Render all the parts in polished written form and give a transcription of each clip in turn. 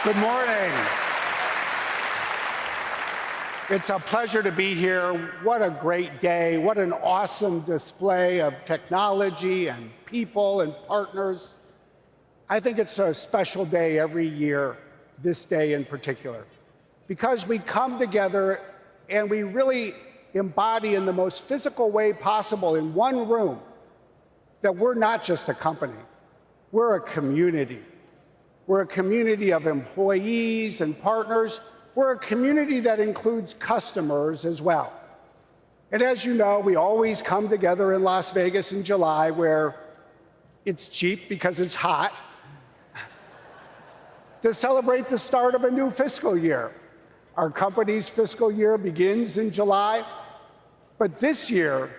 Good morning. It's a pleasure to be here. What a great day. What an awesome display of technology and people and partners. I think it's a special day every year, this day in particular, because we come together and we really embody in the most physical way possible in one room that we're not just a company, we're a community. We're a community of employees and partners. We're a community that includes customers as well. And as you know, we always come together in Las Vegas in July, where it's cheap because it's hot, to celebrate the start of a new fiscal year. Our company's fiscal year begins in July, but this year,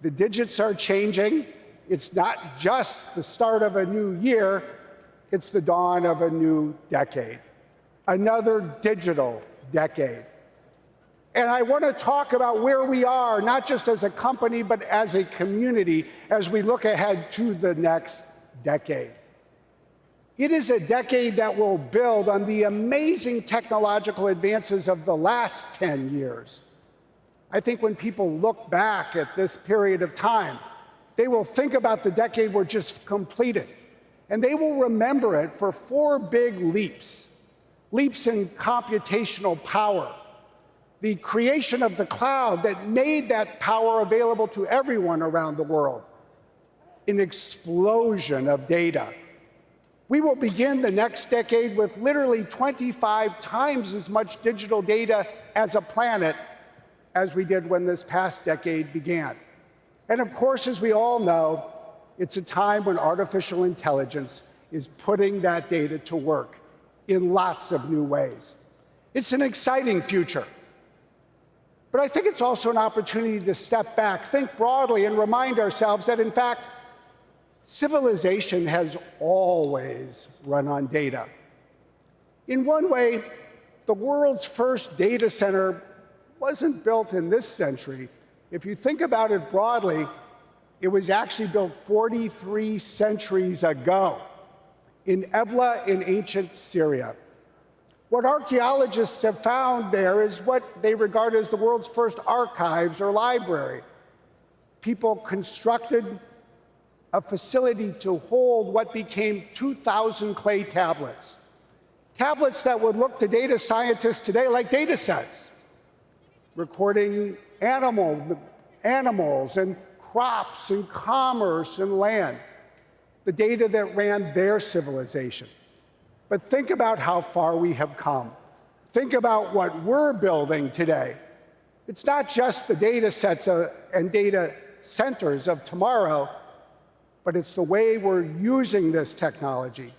the digits are changing. It's not just the start of a new year, it's the dawn of a new decade, another digital decade. And I want to talk about where we are, not just as a company, but as a community, as we look ahead to the next decade. It is a decade that will build on the amazing technological advances of the last 10 years. I think when people look back at this period of time, they will think about the decade we're just completed. And they will remember it for 4 big leaps. Leaps in computational power, the creation of the cloud that made that power available to everyone around the world, an explosion of data. We will begin the next decade with literally 25 times as much digital data as a planet as we did when this past decade began. And of course, as we all know, it's a time when artificial intelligence is putting that data to work in lots of new ways. It's an exciting future. But I think it's also an opportunity to step back, think broadly, and remind ourselves that, in fact, civilization has always run on data. In one way, the world's first data center wasn't built in this century. If you think about it broadly, it was actually built 43 centuries ago in Ebla in ancient Syria. What archaeologists have found there is what they regard as the world's first archives or library. People constructed a facility to hold what became 2,000 clay tablets. Tablets that would look to data scientists today like data sets, recording animals and crops and commerce and land, the data that ran their civilization. But think about how far we have come. Think about what we're building today. It's not just the data sets and data centers of tomorrow, but it's the way we're using this technology.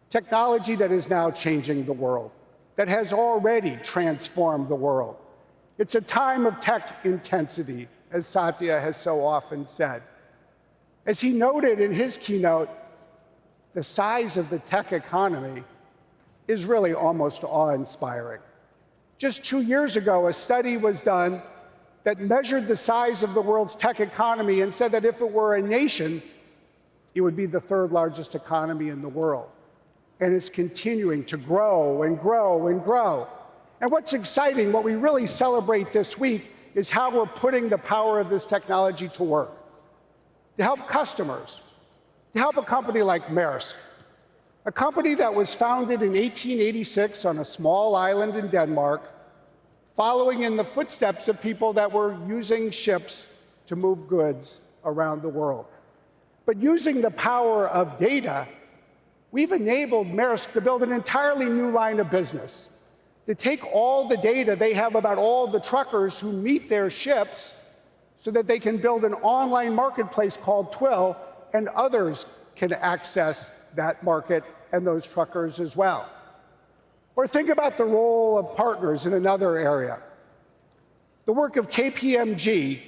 Technology that is now changing the world, that has already transformed the world. It's a time of tech intensity, as Satya has so often said. As he noted in his keynote, the size of the tech economy is really almost awe-inspiring. Just 2 years ago, a study was done that measured the size of the world's tech economy and said that if it were a nation, it would be the 3rd largest economy in the world. And it's continuing to grow and grow and grow. And what's exciting, what we really celebrate this week, is how we're putting the power of this technology to work, to help customers, to help a company like Maersk, a company that was founded in 1886 on a small island in Denmark, following in the footsteps of people that were using ships to move goods around the world. But using the power of data, we've enabled Maersk to build an entirely new line of business, to take all the data they have about all the truckers who meet their ships so that they can build an online marketplace called Twill, and others can access that market and those truckers as well. Or think about the role of partners in another area. The work of KPMG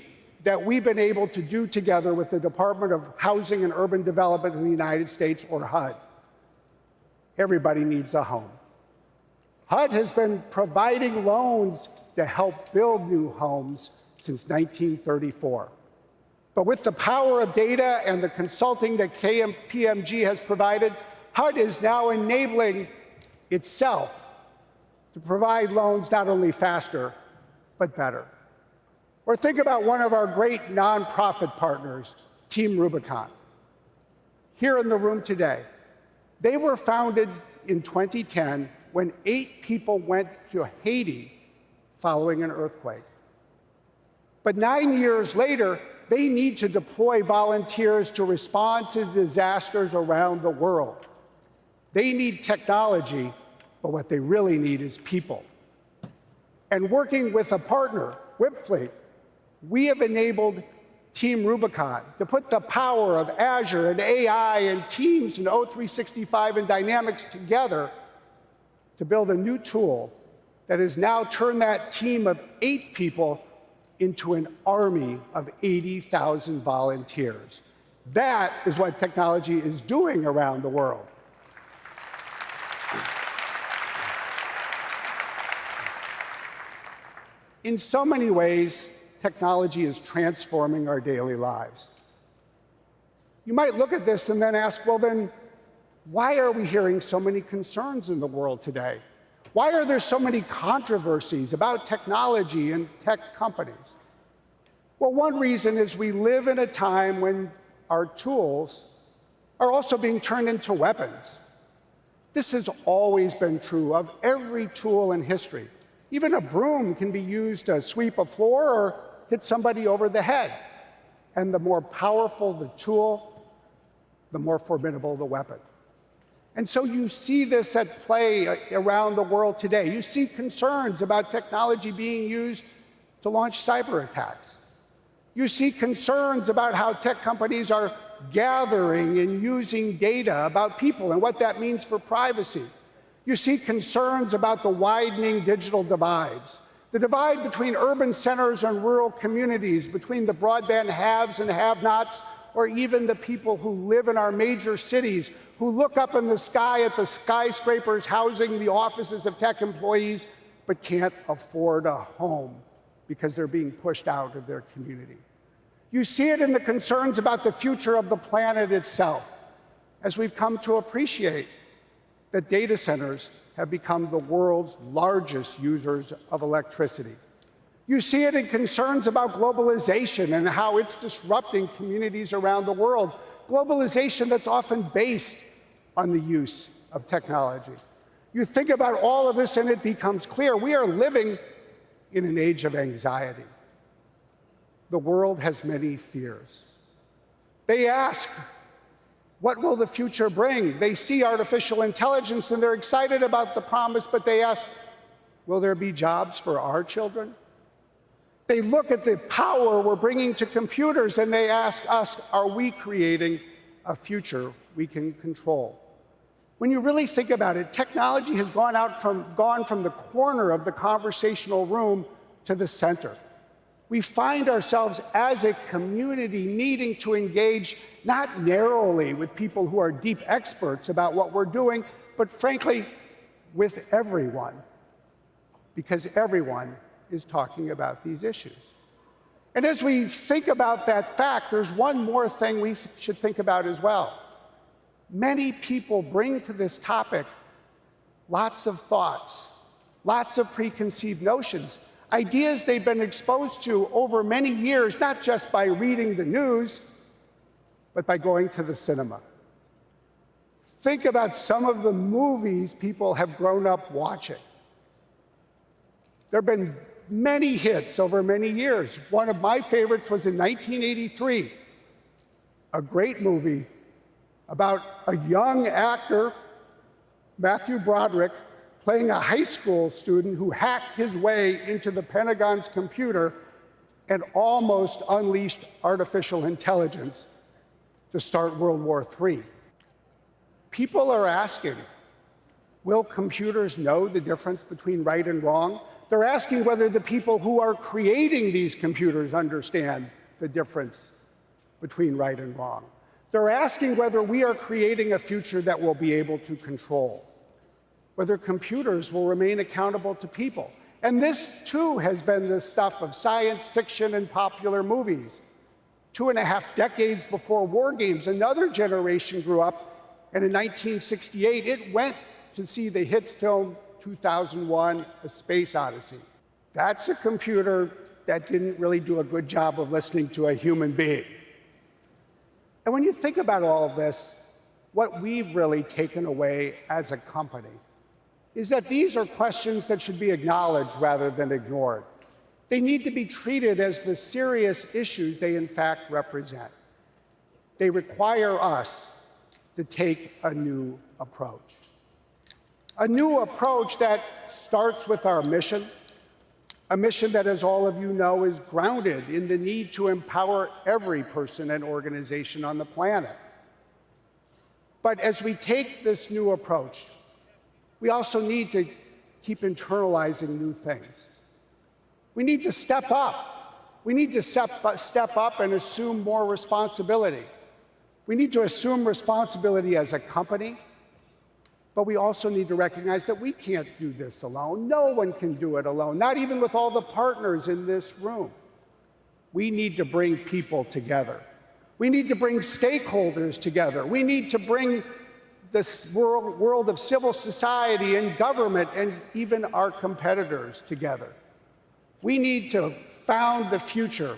that we've been able to do together with the Department of Housing and Urban Development in the United States, or HUD. Everybody needs a home. HUD has been providing loans to help build new homes since 1934. But with the power of data and the consulting that KPMG has provided, HUD is now enabling itself to provide loans not only faster, but better. Or think about one of our great nonprofit partners, Team Rubicon. Here in the room today, they were founded in 2010 when 8 people went to Haiti following an earthquake. But 9 years later, they need to deploy volunteers to respond to disasters around the world. They need technology, but what they really need is people. And working with a partner, Wipfleet, we have enabled Team Rubicon to put the power of Azure and AI and Teams and O365 and Dynamics together to build a new tool that has now turned that team of 8 people into an army of 80,000 volunteers. That is what technology is doing around the world. In so many ways, technology is transforming our daily lives. You might look at this and then ask, well, then, why are we hearing so many concerns in the world today? Why are there so many controversies about technology and tech companies? Well, one reason is we live in a time when our tools are also being turned into weapons. This has always been true of every tool in history. Even a broom can be used to sweep a floor or hit somebody over the head. And the more powerful the tool, the more formidable the weapon. And so you see this at play around the world today. You see concerns about technology being used to launch cyber attacks. You see concerns about how tech companies are gathering and using data about people and what that means for privacy. You see concerns about the widening digital divides, the divide between urban centers and rural communities, between the broadband haves and have-nots, or even the people who live in our major cities, who look up in the sky at the skyscrapers housing the offices of tech employees, but can't afford a home because they're being pushed out of their community. You see it in the concerns about the future of the planet itself, as we've come to appreciate that data centers have become the world's largest users of electricity. You see it in concerns about globalization and how it's disrupting communities around the world, globalization that's often based on the use of technology. You think about all of this and it becomes clear we are living in an age of anxiety. The world has many fears. They ask, what will the future bring? They see artificial intelligence and they're excited about the promise, but they ask, will there be jobs for our children? They look at the power we're bringing to computers and they ask us, are we creating a future we can control? When you really think about it, technology has gone from the corner of the conversational room to the center. We find ourselves as a community needing to engage not narrowly with people who are deep experts about what we're doing, but frankly, with everyone, because everyone is talking about these issues. And as we think about that fact, there's one more thing we should think about as well. Many people bring to this topic lots of thoughts, lots of preconceived notions, ideas they've been exposed to over many years, not just by reading the news, but by going to the cinema. Think about some of the movies people have grown up watching. There have been many hits over many years. One of my favorites was in 1983, a great movie about a young actor, Matthew Broderick, playing a high school student who hacked his way into the Pentagon's computer and almost unleashed artificial intelligence to start World War III. People are asking, will computers know the difference between right and wrong? They're asking whether the people who are creating these computers understand the difference between right and wrong. They're asking whether we are creating a future that we'll be able to control, whether computers will remain accountable to people. And this, too, has been the stuff of science fiction and popular movies. 2.5 decades before War Games, another generation grew up, and in 1968, it went to see the hit film 2001: A Space Odyssey. That's a computer that didn't really do a good job of listening to a human being. And when you think about all of this, what we've really taken away as a company is that these are questions that should be acknowledged rather than ignored. They need to be treated as the serious issues they in fact represent. They require us to take a new approach. A new approach that starts with our mission, a mission that, as all of you know, is grounded in the need to empower every person and organization on the planet. But as we take this new approach, we also need to keep internalizing new things. We need to step up. We need to step up and assume more responsibility. We need to assume responsibility as a company, but we also need to recognize that we can't do this alone. No one can do it alone, not even with all the partners in this room. We need to bring people together. We need to bring stakeholders together. We need to bring this world of civil society and government and even our competitors together. We need to found the future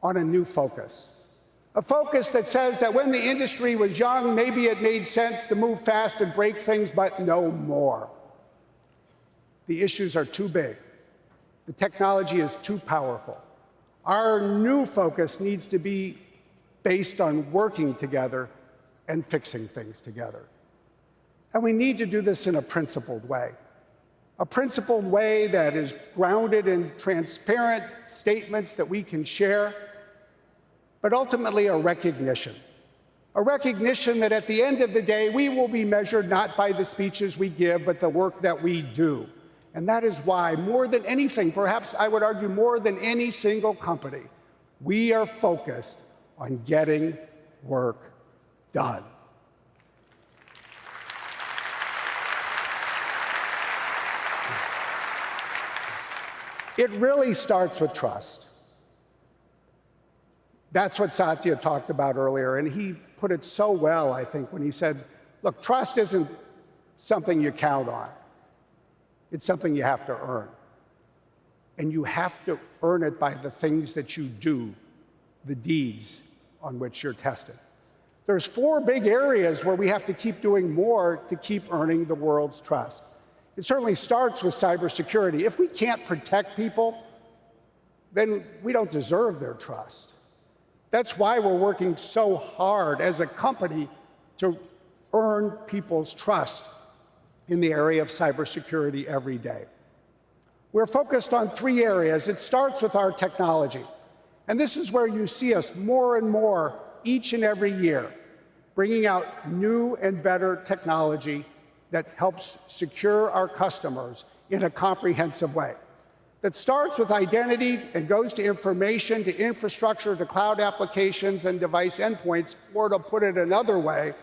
on a new focus. A focus that says that when the industry was young, maybe it made sense to move fast and break things, but no more. The issues are too big. The technology is too powerful. Our new focus needs to be based on working together and fixing things together. And we need to do this in a principled way. A principled way that is grounded in transparent statements that we can share, but ultimately a recognition that at the end of the day, we will be measured not by the speeches we give, but the work that we do. And that is why, more than anything, perhaps I would argue more than any single company, we are focused on getting work done. It really starts with trust. That's what Satya talked about earlier, and he put it so well, I think, when he said, look, trust isn't something you count on. It's something you have to earn. And you have to earn it by the things that you do, the deeds on which you're tested. There's 4 big areas where we have to keep doing more to keep earning the world's trust. It certainly starts with cybersecurity. If we can't protect people, then we don't deserve their trust. That's why we're working so hard as a company to earn people's trust in the area of cybersecurity every day. We're focused on 3 areas. It starts with our technology. And this is where you see us more and more each and every year, bringing out new and better technology that helps secure our customers in a comprehensive way. That starts with identity and goes to information, to infrastructure, to cloud applications and device endpoints, or to put it another way,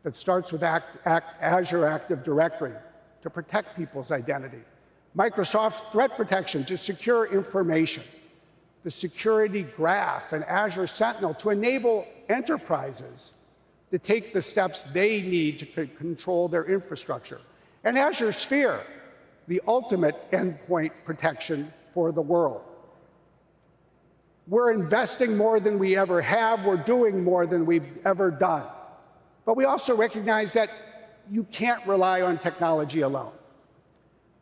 that starts with Azure Active Directory to protect people's identity, Microsoft Threat Protection to secure information, the Security Graph and Azure Sentinel to enable enterprises to take the steps they need to control their infrastructure, and Azure Sphere, the ultimate endpoint protection for the world. We're investing more than we ever have. We're doing more than we've ever done. But we also recognize that you can't rely on technology alone.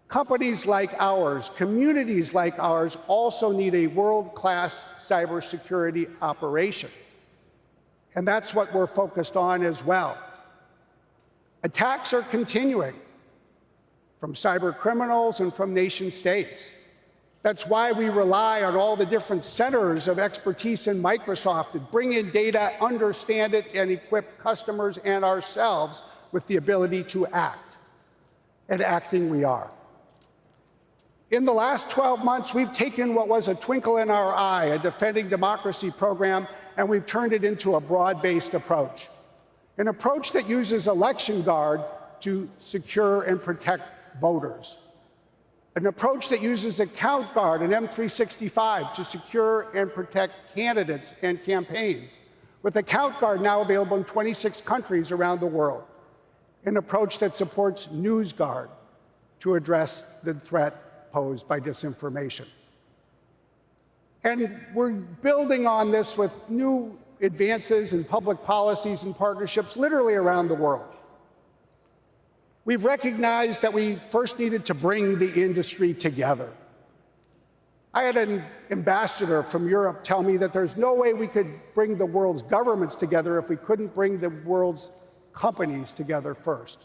Companies like ours, communities like ours, also need a world-class cybersecurity operation. And that's what we're focused on as well. Attacks are continuing from cyber criminals and from nation states. That's why we rely on all the different centers of expertise in Microsoft to bring in data, understand it, and equip customers and ourselves with the ability to act. And acting we are. In the last 12 months, we've taken what was a twinkle in our eye, a Defending Democracy program, and we've turned it into a broad-based approach. An approach that uses Election Guard to secure and protect voters. An approach that uses Account Guard and M365 to secure and protect candidates and campaigns, with Account Guard now available in 26 countries around the world. an approach that supports NewsGuard to address the threat posed by disinformation. And we're building on this with new advances in public policies and partnerships literally around the world. We've recognized that we first needed to bring the industry together. I had an ambassador from Europe tell me that there's no way we could bring the world's governments together if we couldn't bring the world's companies together first.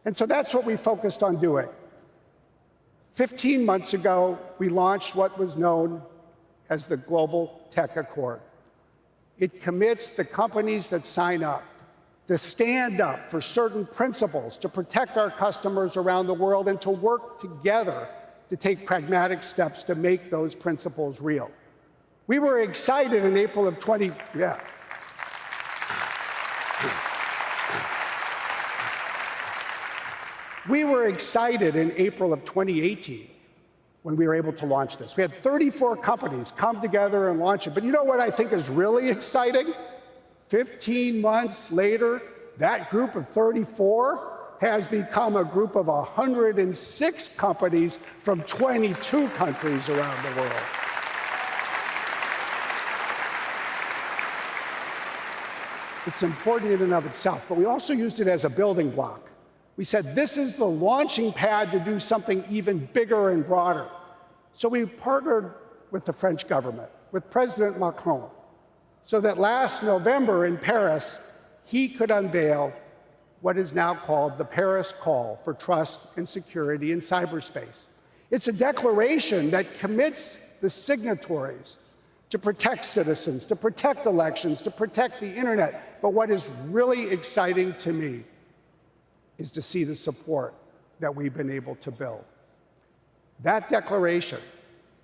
And so that's what we focused on doing. 15 months ago, we launched what was known as the Global Tech Accord. It commits the companies that sign up to stand up for certain principles, to protect our customers around the world, and to work together to take pragmatic steps to make those principles real. We were excited in April of We were excited in April of 2018 when we were able to launch this. We had 34 companies come together and launch it. But you know what I think is really exciting? 15 months later, that group of 34 has become a group of 106 companies from 22 countries around the world. It's important in and of itself, but we also used it as a building block. We said, this is the launching pad to do something even bigger and broader. So we partnered with the French government, with President Macron, so that last November in Paris, he could unveil what is now called the Paris Call for Trust and Security in Cyberspace. It's a declaration that commits the signatories to protect citizens, to protect elections, to protect the internet. But what is really exciting to me is to see the support that we've been able to build. That declaration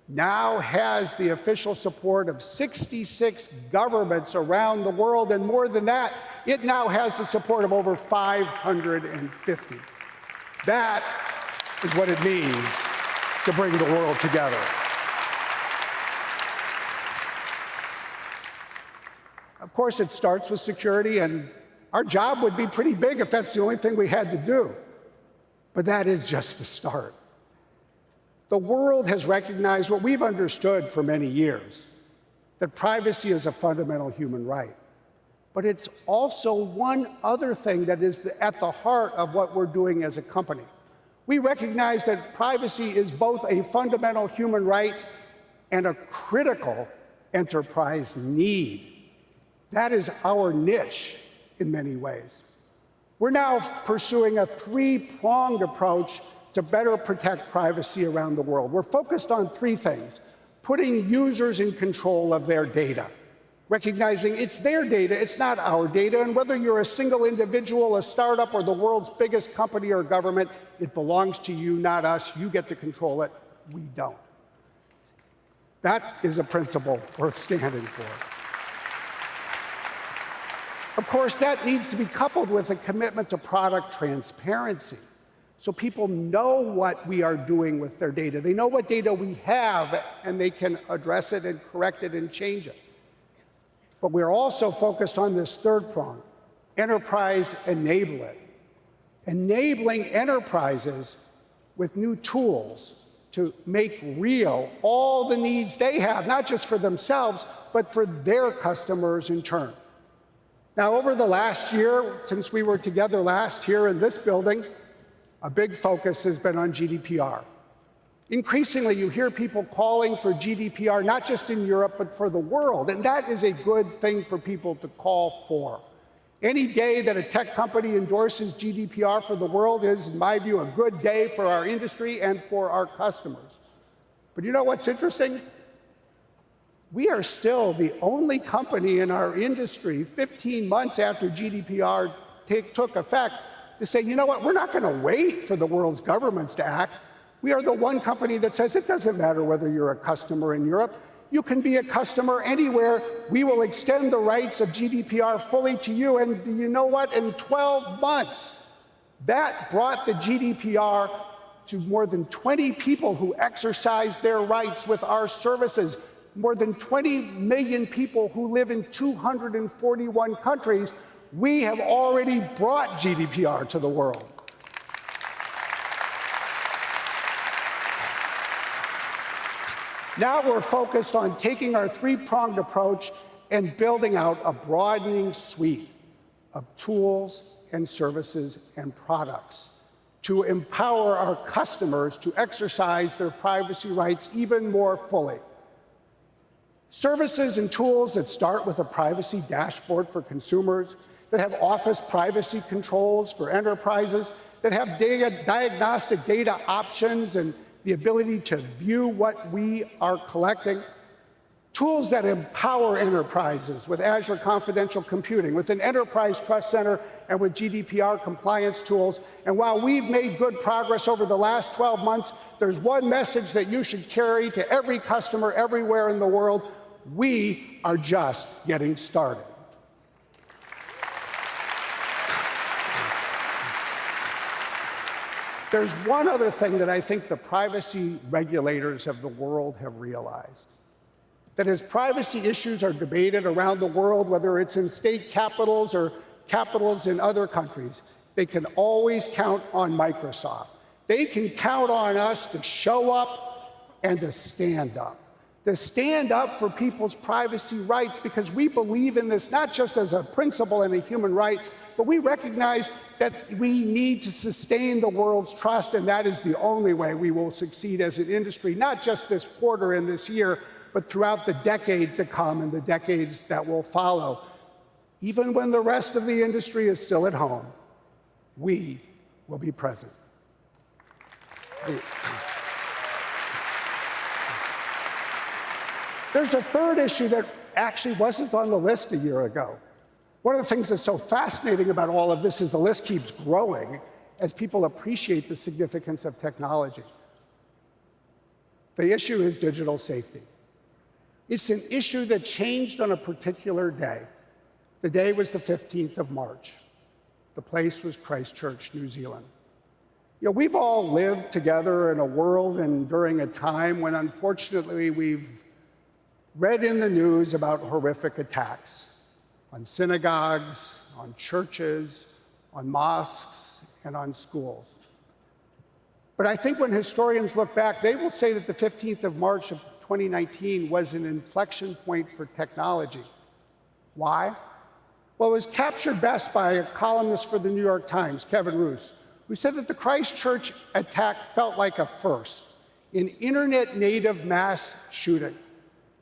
now has the official support of 66 governments around the world, and more than that, it now has the support of over 550. That is what it means to bring the world together. Of course, it starts with security, and our job would be pretty big if that's the only thing we had to do. But that is just the start. The world has recognized what we've understood for many years, that privacy is a fundamental human right. But it's also one other thing that is at the heart of what we're doing as a company. We recognize that privacy is both a fundamental human right and a critical enterprise need. That is our niche in many ways. We're now pursuing a three-pronged approach to better protect privacy around the world. We're focused on three things: putting users in control of their data, recognizing it's their data, it's not our data, and whether you're a single individual, a startup, or the world's biggest company or government, it belongs to you, not us. You get to control it, we don't. That is a principle worth standing for. Of course, that needs to be coupled with a commitment to product transparency, so people know what we are doing with their data. They know what data we have, and they can address it and correct it and change it. But we're also focused on this third prong, enterprise enablement. Enabling enterprises with new tools to make real all the needs they have, not just for themselves, but for their customers in turn. Now, over the last year, since we were together last here in this building, a big focus has been on GDPR. Increasingly, you hear people calling for GDPR, not just in Europe, but for the world, and that is a good thing for people to call for. Any day that a tech company endorses GDPR for the world is, in my view, a good day for our industry and for our customers. But you know what's interesting? We are still the only company in our industry, 15 months after GDPR took effect, to say, you know what, we're not going to wait for the world's governments to act. We are the one company that says it doesn't matter whether you're a customer in Europe. You can be a customer anywhere. We will extend the rights of GDPR fully to you. And you know what? In 12 months, that brought the GDPR to more than 20 people who exercised their rights with our services. More than 20 million people who live in 241 countries We have already brought GDPR to the world. Now we're focused on taking our three-pronged approach and building out a broadening suite of tools and services and products to empower our customers to exercise their privacy rights even more fully. Services and tools that start with a privacy dashboard for consumers, that have office privacy controls for enterprises, that have diagnostic data options and the ability to view what we are collecting. Tools that empower enterprises with Azure Confidential Computing, with an Enterprise Trust Center, and with GDPR compliance tools. And while we've made good progress over the last 12 months, there's one message that you should carry to every customer everywhere in the world: we are just getting started. There's one other thing that I think the privacy regulators of the world have realized. That as privacy issues are debated around the world, whether it's in state capitals or capitals in other countries, they can always count on Microsoft. They can count on us to show up and to stand up for people's privacy rights, because we believe in this not just as a principle and a human right, but we recognize that we need to sustain the world's trust, and that is the only way we will succeed as an industry, not just this quarter and this year, but throughout the decade to come and the decades that will follow. Even when the rest of the industry is still at home, we will be present. There's a third issue that actually wasn't on the list a year ago. One of the things that's so fascinating about all of this is the list keeps growing as people appreciate the significance of technology. The issue is digital safety. It's an issue that changed on a particular day. The day was the 15th of March. The place was Christchurch, New Zealand. You know, we've all lived together in a world and during a time when, unfortunately, we've read in the news about horrific attacks on synagogues, on churches, on mosques, and on schools. But I think when historians look back, they will say that the 15th of March of 2019 was an inflection point for technology. Why? Well, it was captured best by a columnist for the New York Times, Kevin Roose, who said that the Christchurch attack felt like a first, an internet-native mass shooting.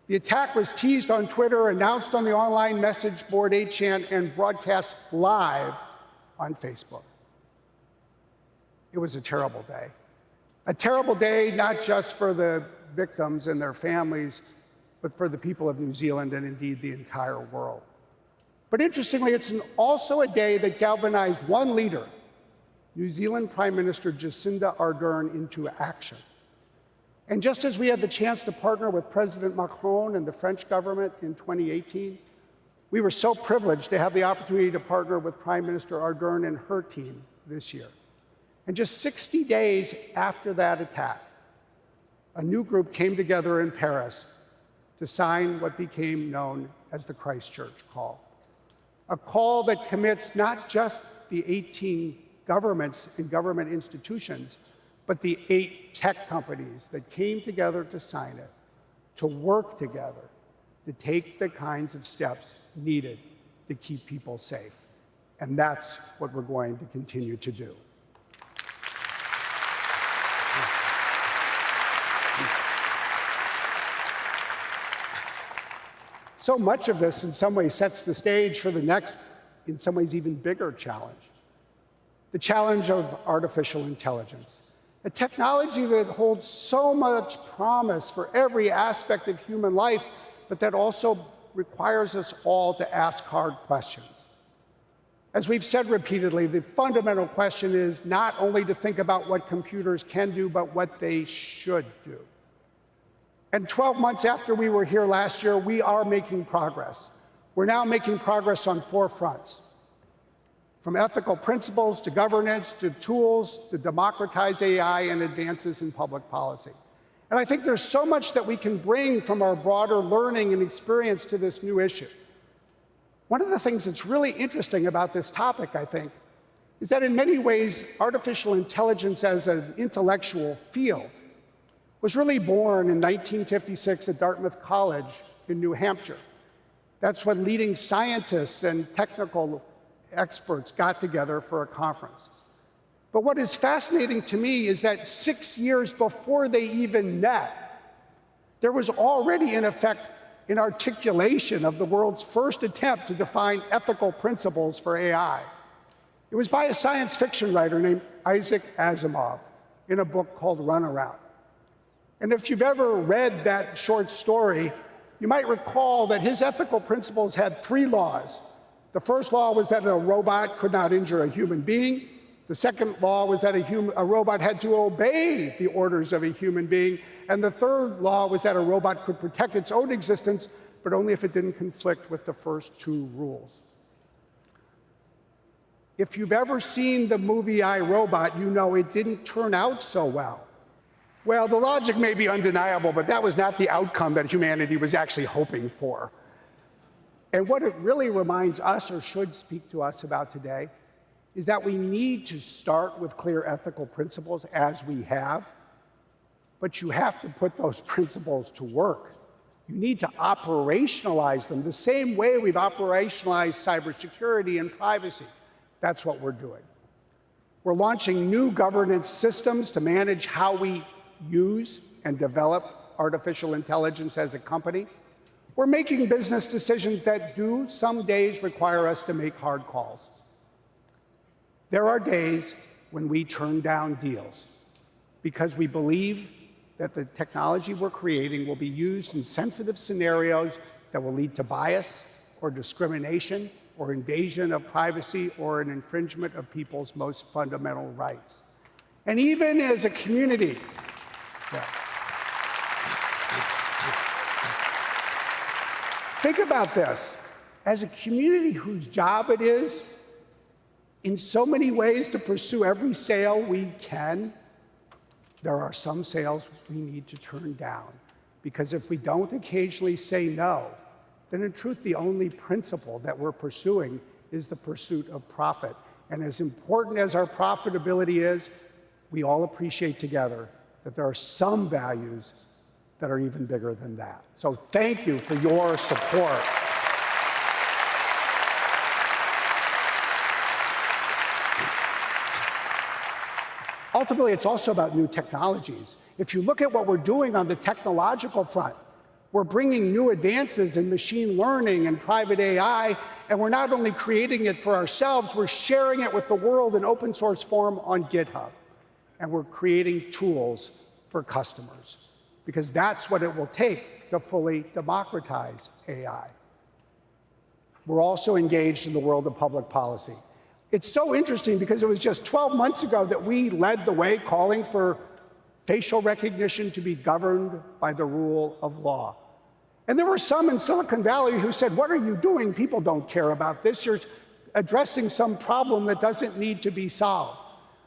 The attack was teased on Twitter, announced on the online message board 8chan, and broadcast live on Facebook. It was a terrible day. A terrible day not just for the victims and their families, but for the people of New Zealand and indeed the entire world. But interestingly, it's also a day that galvanized one leader, New Zealand Prime Minister Jacinda Ardern, into action. And just as we had the chance to partner with President Macron and the French government in 2018, we were so privileged to have the opportunity to partner with Prime Minister Ardern and her team this year. And just 60 days after that attack, a new group came together in Paris to sign what became known as the Christchurch Call. A call that commits not just the 18 governments and government institutions, but the 8 tech companies that came together to sign it, to work together, to take the kinds of steps needed to keep people safe. And that's what we're going to continue to do. So much of this, in some ways, sets the stage for the next, in some ways, even bigger challenge: the challenge of artificial intelligence. A technology that holds so much promise for every aspect of human life, but that also requires us all to ask hard questions. As we've said repeatedly, the fundamental question is not only to think about what computers can do, but what they should do. And 12 months after we were here last year, we are making progress. We're now making progress on 4 fronts: from ethical principles to governance to tools to democratize AI and advances in public policy. And I think there's so much that we can bring from our broader learning and experience to this new issue. One of the things that's really interesting about this topic, I think, is that in many ways, artificial intelligence as an intellectual field was really born in 1956 at Dartmouth College in New Hampshire. That's when leading scientists and technical experts got together for a conference. But what is fascinating to me is that 6 years before they even met, there was already, in effect, an articulation of the world's first attempt to define ethical principles for AI. It was by a science fiction writer named Isaac Asimov in a book called Runaround. And if you've ever read that short story, you might recall that his ethical principles had 3 laws. The first law was that a robot could not injure a human being. The second law was that a robot had to obey the orders of a human being. And the third law was that a robot could protect its own existence, but only if it didn't conflict with the first 2 rules. If you've ever seen the movie I, Robot, you know it didn't turn out so well. Well, the logic may be undeniable, but that was not the outcome that humanity was actually hoping for. And what it really reminds us, or should speak to us about today, is that we need to start with clear ethical principles, as we have, but you have to put those principles to work. You need to operationalize them the same way we've operationalized cybersecurity and privacy. That's what we're doing. We're launching new governance systems to manage how we use and develop artificial intelligence as a company. We're making business decisions that do some days require us to make hard calls. There are days when we turn down deals because we believe that the technology we're creating will be used in sensitive scenarios that will lead to bias or discrimination or invasion of privacy or an infringement of people's most fundamental rights. And even as a community, think about this. As a community whose job it is, in so many ways, to pursue every sale we can, there are some sales we need to turn down. Because if we don't occasionally say no, then in truth, the only principle that we're pursuing is the pursuit of profit. And as important as our profitability is, we all appreciate together that there are some values that are even bigger than that. So thank you for your support. Ultimately, it's also about new technologies. If you look at what we're doing on the technological front, we're bringing new advances in machine learning and private AI, and we're not only creating it for ourselves, we're sharing it with the world in open source form on GitHub. And we're creating tools for customers, because that's what it will take to fully democratize AI. We're also engaged in the world of public policy. It's so interesting because it was just 12 months ago that we led the way calling for facial recognition to be governed by the rule of law. And there were some in Silicon Valley who said, "What are you doing? People don't care about this. You're addressing some problem that doesn't need to be solved."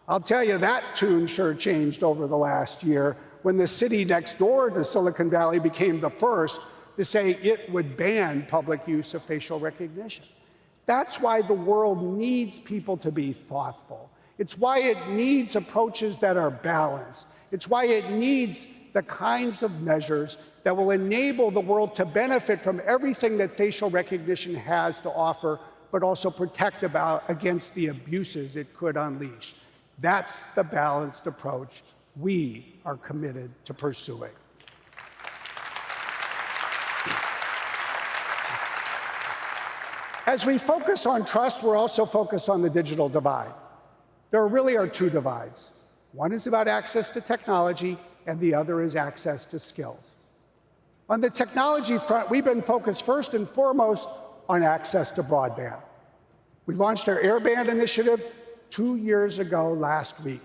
I'll tell you, that tune sure changed over the last year when the city next door to Silicon Valley became the first to say it would ban public use of facial recognition. That's why the world needs people to be thoughtful. It's why it needs approaches that are balanced. It's why it needs the kinds of measures that will enable the world to benefit from everything that facial recognition has to offer, but also protect against the abuses it could unleash. That's the balanced approach we are committed to pursuing. As we focus on trust, we're also focused on the digital divide. There really are 2 divides. One is about access to technology, and the other is access to skills. On the technology front, we've been focused first and foremost on access to broadband. We launched our Airband initiative 2 years ago last week.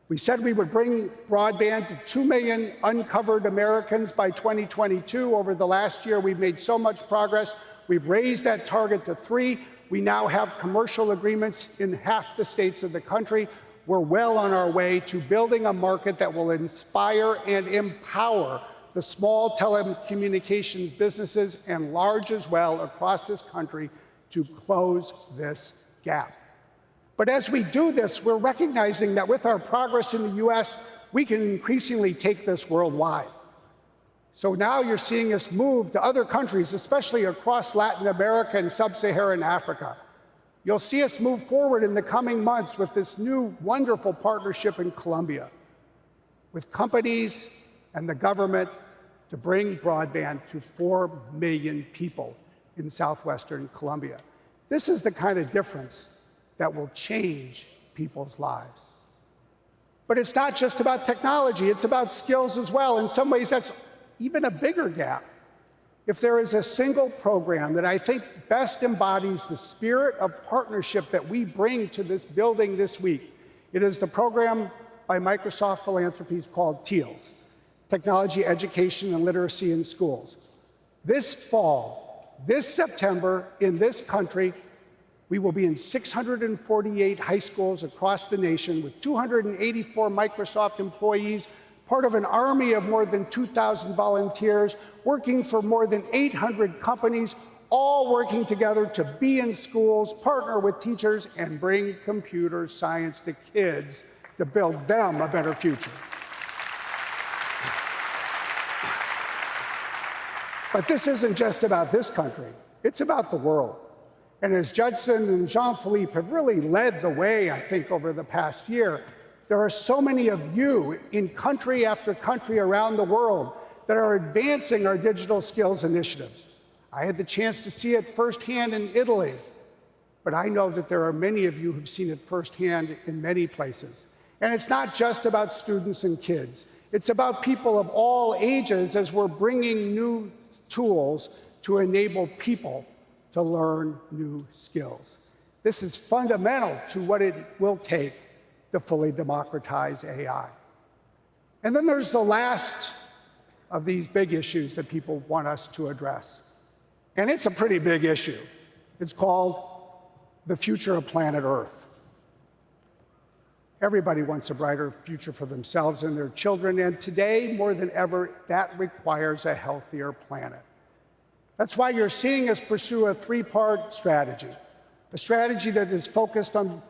We said we would bring broadband to 2 million uncovered Americans by 2022. Over the last year, we've made so much progress. We've raised that target to 3. We now have commercial agreements in half the states of the country. We're well on our way to building a market that will inspire and empower the small telecommunications businesses and large as well across this country to close this gap. But as we do this, we're recognizing that with our progress in the US, we can increasingly take this worldwide. So now you're seeing us move to other countries, especially across Latin America and sub-Saharan Africa. You'll see us move forward in the coming months with this new wonderful partnership in Colombia with companies and the government to bring broadband to 4 million people in southwestern Colombia. This is the kind of difference that will change people's lives. But it's not just about technology, it's about skills as well. In some ways, that's even a bigger gap. If there is a single program that I think best embodies the spirit of partnership that we bring to this building this week, it is the program by Microsoft Philanthropies called TEALS, Technology, Education, and Literacy in Schools. This fall, this September, in this country, we will be in 648 high schools across the nation with 284 Microsoft employees, part of an army of more than 2,000 volunteers, working for more than 800 companies, all working together to be in schools, partner with teachers, and bring computer science to kids to build them a better future. But this isn't just about this country, it's about the world. And as Judson and Jean-Philippe have really led the way, I think, over the past year, there are so many of you in country after country around the world that are advancing our digital skills initiatives. I had the chance to see it firsthand in Italy, but I know that there are many of you who've seen it firsthand in many places. And it's not just about students and kids. It's about people of all ages as we're bringing new tools to enable people to learn new skills. This is fundamental to what it will take to fully democratize AI. And then there's the last of these big issues that people want us to address. And it's a pretty big issue. It's called the future of planet Earth. Everybody wants a brighter future for themselves and their children, and today, more than ever, that requires a healthier planet. That's why you're seeing us pursue a three-part strategy, a strategy that is focused on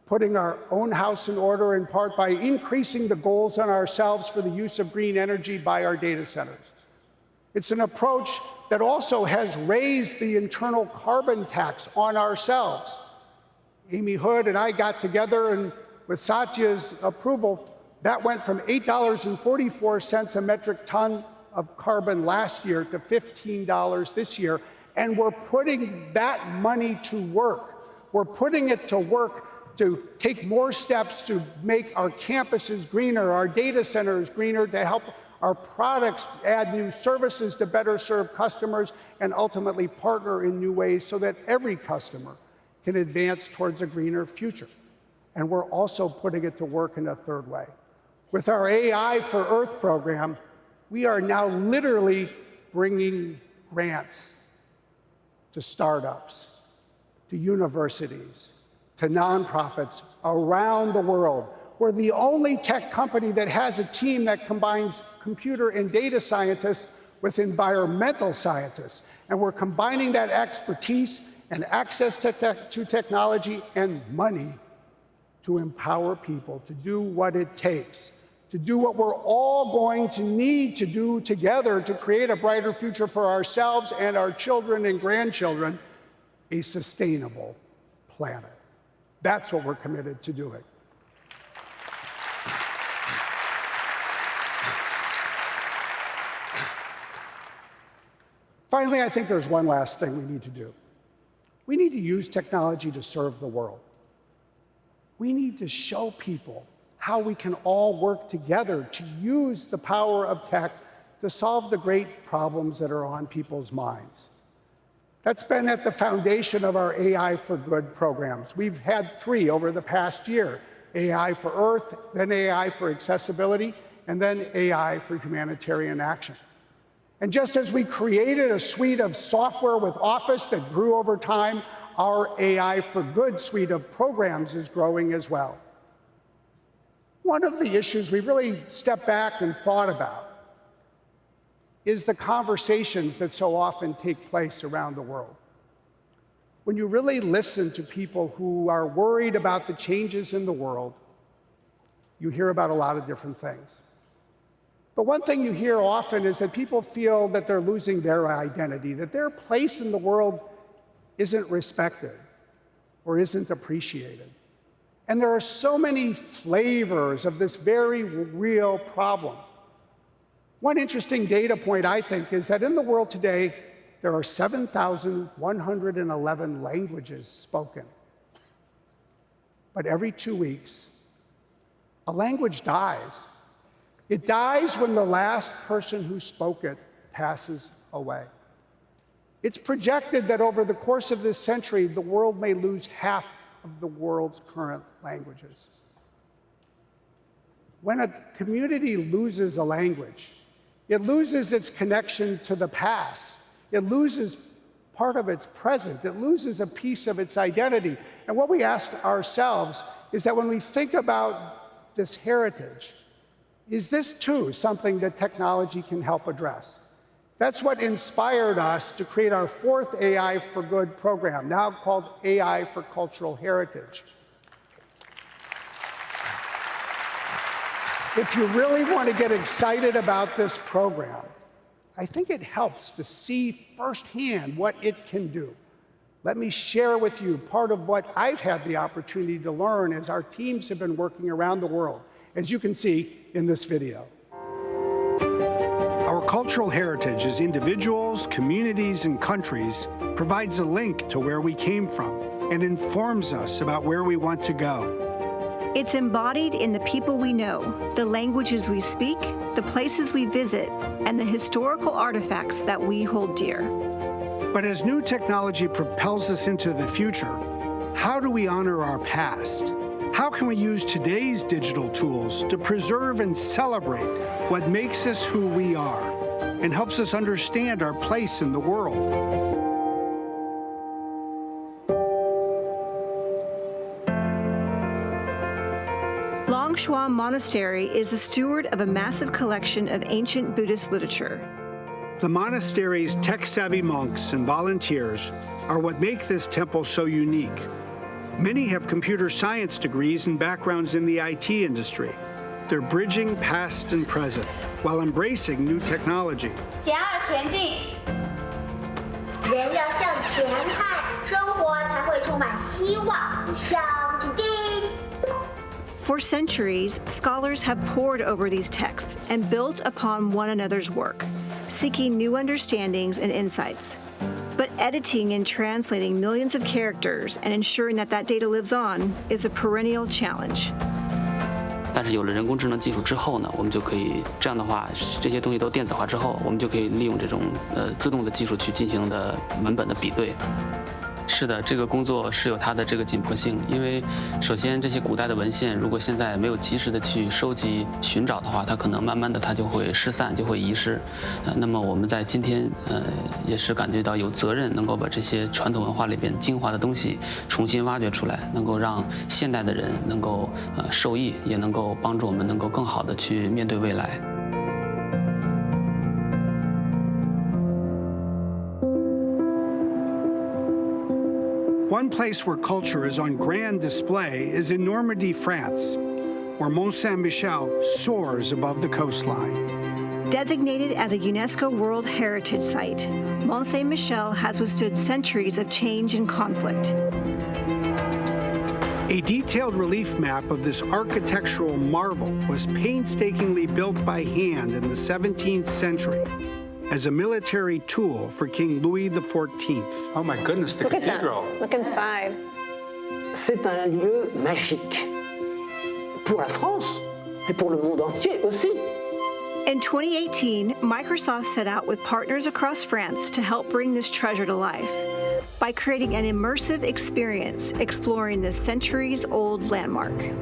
putting our own house in order, in part by increasing the goals on ourselves for the use of green energy by our data centers. It's an approach that also has raised the internal carbon tax on ourselves. Amy Hood and I got together, and with Satya's approval, that went from $8.44 a metric ton of carbon last year to $15 this year, and we're putting that money to work. We're putting it to work to take more steps to make our campuses greener, our data centers greener, to help our products add new services to better serve customers, and ultimately partner in new ways so that every customer can advance towards a greener future. And we're also putting it to work in a third way. With our AI for Earth program, we are now literally bringing grants to startups, to universities, to nonprofits around the world. We're the only tech company that has a team that combines computer and data scientists with environmental scientists. And we're combining that expertise and access to technology and money to empower people to do what it takes, to do what we're all going to need to do together to create a brighter future for ourselves and our children and grandchildren, a sustainable planet. That's what we're committed to doing. Finally, I think there's one last thing we need to do. We need to use technology to serve the world. We need to show people how we can all work together to use the power of tech to solve the great problems that are on people's minds. That's been at the foundation of our AI for Good programs. We've had 3 over the past year: AI for Earth, then AI for Accessibility, and then AI for Humanitarian Action. And just as we created a suite of software with Office that grew over time, our AI for Good suite of programs is growing as well. One of the issues we've really stepped back and thought about is the conversations that so often take place around the world. When you really listen to people who are worried about the changes in the world, you hear about a lot of different things. But one thing you hear often is that people feel that they're losing their identity, that their place in the world isn't respected or isn't appreciated. And there are so many flavors of this very real problem. One interesting data point, I think, is that in the world today, there are 7,111 languages spoken. But every 2 weeks, a language dies. It dies when the last person who spoke it passes away. It's projected that over the course of this century, the world may lose half of the world's current languages. When a community loses a language, it loses its connection to the past. It loses part of its present. It loses a piece of its identity. And what we ask ourselves is that when we think about this heritage, is this too something that technology can help address? That's what inspired us to create our fourth AI for Good program, now called AI for Cultural Heritage. If you really want to get excited about this program, I think it helps to see firsthand what it can do. Let me share with you part of what I've had the opportunity to learn as our teams have been working around the world, as you can see in this video. Our cultural heritage as individuals, communities, and countries provides a link to where we came from and informs us about where we want to go. It's embodied in the people we know, the languages we speak, the places we visit, and the historical artifacts that we hold dear. But as new technology propels us into the future, how do we honor our past? How can we use today's digital tools to preserve and celebrate what makes us who we are and helps us understand our place in the world? Longshuan Monastery is the steward of a massive collection of ancient Buddhist literature. The monastery's tech-savvy monks and volunteers are what make this temple so unique. Many have computer science degrees and backgrounds in the IT industry. They're bridging past and present while embracing new technology. 前2前进，人要向前看，生活才会充满希望。上进。 For centuries, scholars have pored over these texts and built upon one another's work, seeking new understandings and insights. But editing and translating millions of characters and ensuring that that data lives on is a perennial challenge. 但是有了人工智能技术之后呢，我们就可以这样的话，这些东西都电子化之后，我们就可以利用这种自动的技术去进行的文本的比对。 是的，这个工作是有它的这个紧迫性，因为首先这些古代的文献，如果现在没有及时的去收集、寻找的话，它可能慢慢的它就会失散，就会遗失。那么我们在今天也是感觉到有责任，能够把这些传统文化里边精华的东西重新挖掘出来，能够让现代的人能够受益，也能够帮助我们能够更好的去面对未来。 One place where culture is on grand display is in Normandy, France, where Mont Saint-Michel soars above the coastline. Designated as a UNESCO World Heritage Site, Mont Saint-Michel has withstood centuries of change and conflict. A detailed relief map of this architectural marvel was painstakingly built by hand in the 17th century as a military tool for King Louis XIV. Oh my goodness, the cathedral. Look inside. C'est un lieu magique pour la France et pour le monde entier aussi. In 2018, Microsoft set out with partners across France to help bring this treasure to life by creating an immersive experience exploring this centuries-old landmark.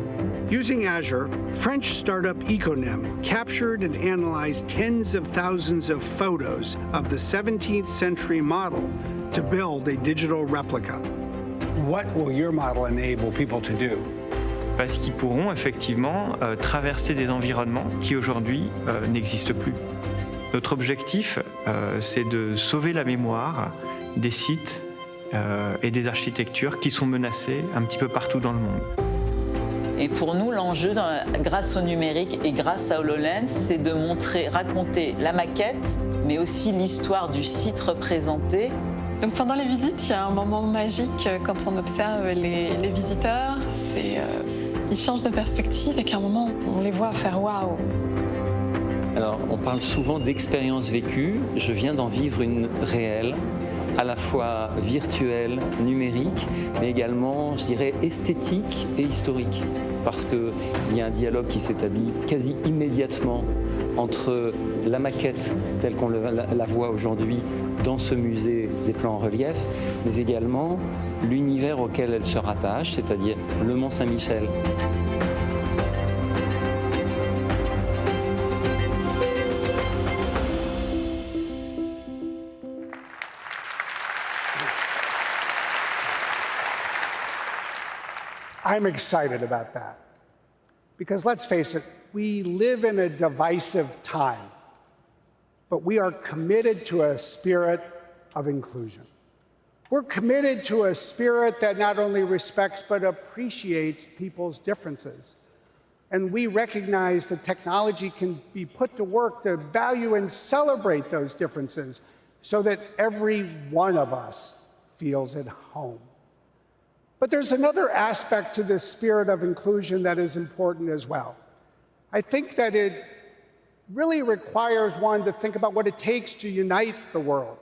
Using Azure, French startup Econem captured and analyzed tens of thousands of photos of the 17th century model to build a digital replica. What will your model enable people to do? Parce qu'ils pourront effectivement traverser des environnements qui aujourd'hui n'existent plus. Notre objectif, c'est de sauver la mémoire des sites et des architectures qui sont menacées un petit peu partout dans le monde. Et pour nous, l'enjeu, grâce au numérique et grâce à HoloLens, c'est de raconter la maquette, mais aussi l'histoire du site représenté. Donc pendant les visites, il y a un moment magique quand on observe les visiteurs. Ils changent de perspective et qu'à un moment, on les voit faire waouh. Alors, on parle souvent d'expérience vécue. Je viens d'en vivre une réelle, à la fois virtuelle, numérique, mais également, je dirais, esthétique et historique. Parce qu'il y a un dialogue qui s'établit quasi immédiatement entre la maquette telle qu'on la voit aujourd'hui dans ce musée des plans en relief, mais également l'univers auquel elle se rattache, c'est-à-dire le Mont Saint-Michel. I'm excited about that. Because let's face it, we live in a divisive time, but we are committed to a spirit of inclusion. We're committed to a spirit that not only respects but appreciates people's differences. And we recognize that technology can be put to work to value and celebrate those differences so that every one of us feels at home. But there's another aspect to this spirit of inclusion that is important as well. I think that it really requires one to think about what it takes to unite the world.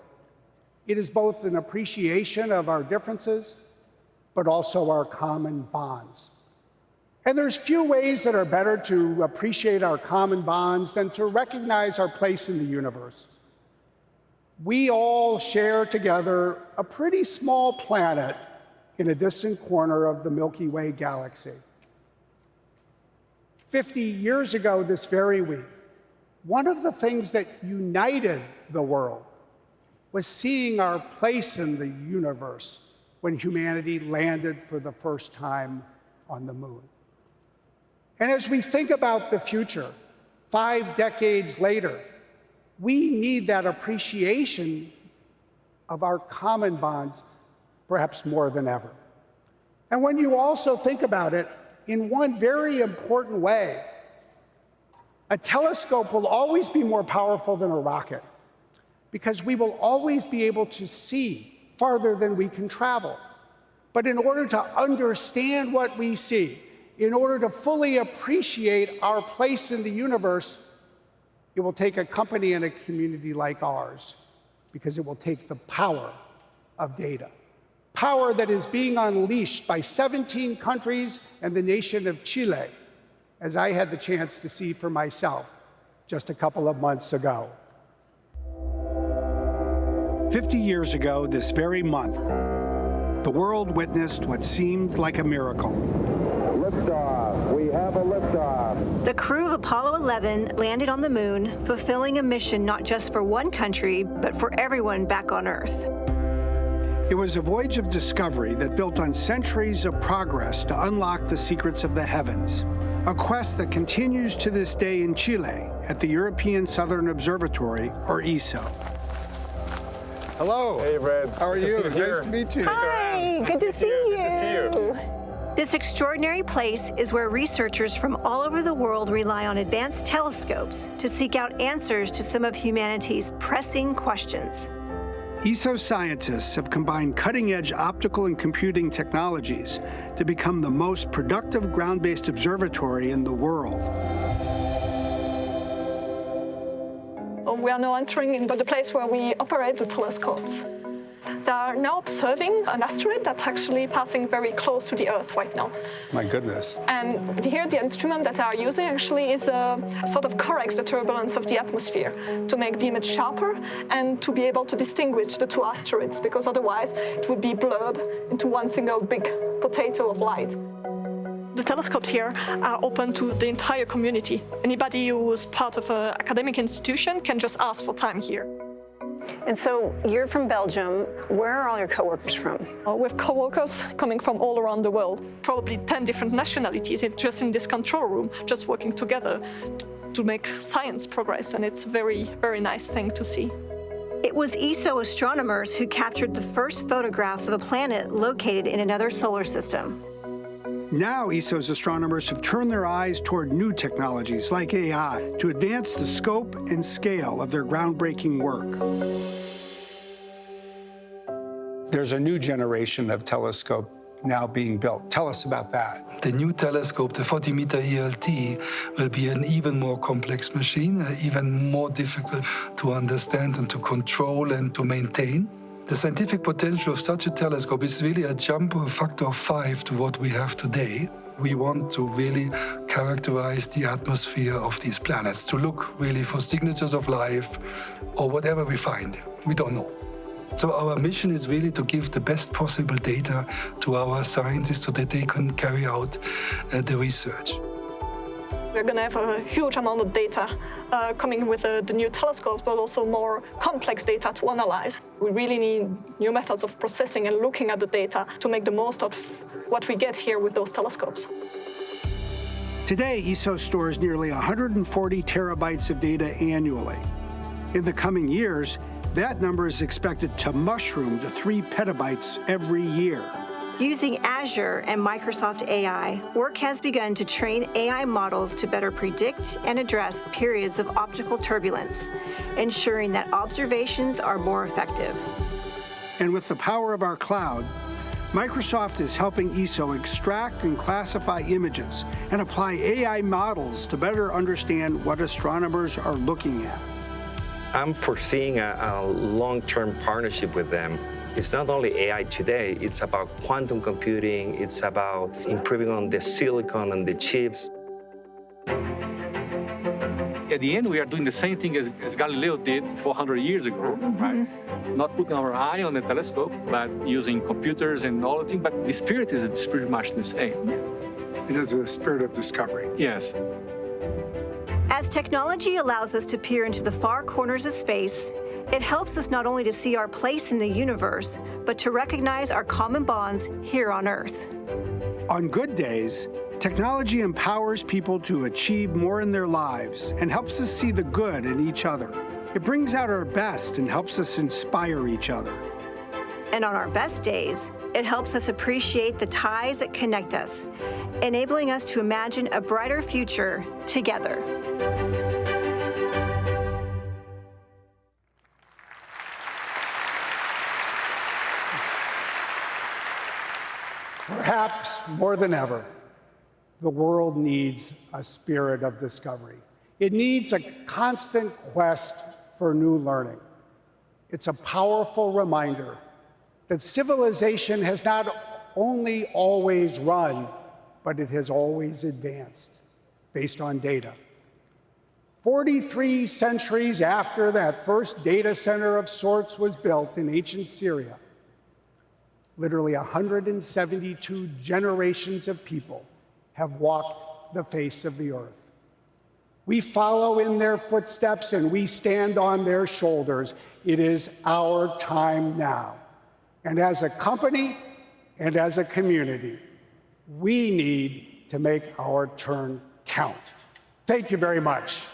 It is both an appreciation of our differences, but also our common bonds. And there's few ways that are better to appreciate our common bonds than to recognize our place in the universe. We all share together a pretty small planet in a distant corner of the Milky Way galaxy. 50 years ago this very week, one of the things that united the world was seeing our place in the universe when humanity landed for the first time on the moon. And as we think about the future, 5 decades later, we need that appreciation of our common bonds perhaps more than ever. And when you also think about it, in one very important way, a telescope will always be more powerful than a rocket because we will always be able to see farther than we can travel. But in order to understand what we see, in order to fully appreciate our place in the universe, it will take a company and a community like ours because it will take the power of data. Power that is being unleashed by 17 countries and the nation of Chile, as I had the chance to see for myself just a couple of months ago. 50 years ago, this very month, the world witnessed what seemed like a miracle. Liftoff. We have a liftoff. The crew of Apollo 11 landed on the moon, fulfilling a mission not just for one country, but for everyone back on Earth. It was a voyage of discovery that built on centuries of progress to unlock the secrets of the heavens, a quest that continues to this day in Chile at the European Southern Observatory, or ESO. Hello. Hey, Fred. How are you? Nice to meet you. Hi, good to see you. Good to see you. This extraordinary place is where researchers from all over the world rely on advanced telescopes to seek out answers to some of humanity's pressing questions. ESO scientists have combined cutting-edge optical and computing technologies to become the most productive ground-based observatory in the world. We are now entering into the place where we operate the telescopes. They are now observing an asteroid that's actually passing very close to the Earth right now. My goodness. And here the instrument that they are using actually is a sort of corrects the turbulence of the atmosphere to make the image sharper and to be able to distinguish the two asteroids, because otherwise it would be blurred into one single big potato of light. The telescopes here are open to the entire community. Anybody who is part of an academic institution can just ask for time here. And so you're from Belgium. Where are all your coworkers from? We have coworkers coming from all around the world, probably 10 different nationalities just in this control room, just working together to make science progress. And it's a very, very nice thing to see. It was ESO astronomers who captured the first photographs of a planet located in another solar system. Now, ESO's astronomers have turned their eyes toward new technologies like AI to advance the scope and scale of their groundbreaking work. There's a new generation of telescope now being built. Tell us about that. The new telescope, the 40-meter ELT, will be an even more complex machine, even more difficult to understand and to control and to maintain. The scientific potential of such a telescope is really a jump of a factor of 5 to what we have today. We want to really characterize the atmosphere of these planets, to look really for signatures of life or whatever we find. We don't know. So our mission is really to give the best possible data to our scientists so that they can carry out the research. We're going to have a huge amount of data coming with the new telescopes, but also more complex data to analyze. We really need new methods of processing and looking at the data to make the most of what we get here with those telescopes. Today, ESO stores nearly 140 terabytes of data annually. In the coming years, that number is expected to mushroom to 3 petabytes every year. Using Azure and Microsoft AI, work has begun to train AI models to better predict and address periods of optical turbulence, ensuring that observations are more effective. And with the power of our cloud, Microsoft is helping ESO extract and classify images and apply AI models to better understand what astronomers are looking at. I'm foreseeing a long-term partnership with them. It's not only AI today, it's about quantum computing, it's about improving on the silicon and the chips. At the end, we are doing the same thing as Galileo did 400 years ago, right? Not putting our eye on the telescope, but using computers and all the things, but the spirit is pretty much the same. It is a spirit of discovery. Yes. As technology allows us to peer into the far corners of space, it helps us not only to see our place in the universe, but to recognize our common bonds here on Earth. On good days, technology empowers people to achieve more in their lives and helps us see the good in each other. It brings out our best and helps us inspire each other. And on our best days, it helps us appreciate the ties that connect us, enabling us to imagine a brighter future together. Perhaps more than ever, the world needs a spirit of discovery. It needs a constant quest for new learning. It's a powerful reminder that civilization has not only always run, but it has always advanced based on data. 43 centuries after that first data center of sorts was built in ancient Syria, literally 172 generations of people have walked the face of the earth. We follow in their footsteps and we stand on their shoulders. It is our time now. And as a company and as a community, we need to make our turn count. Thank you very much.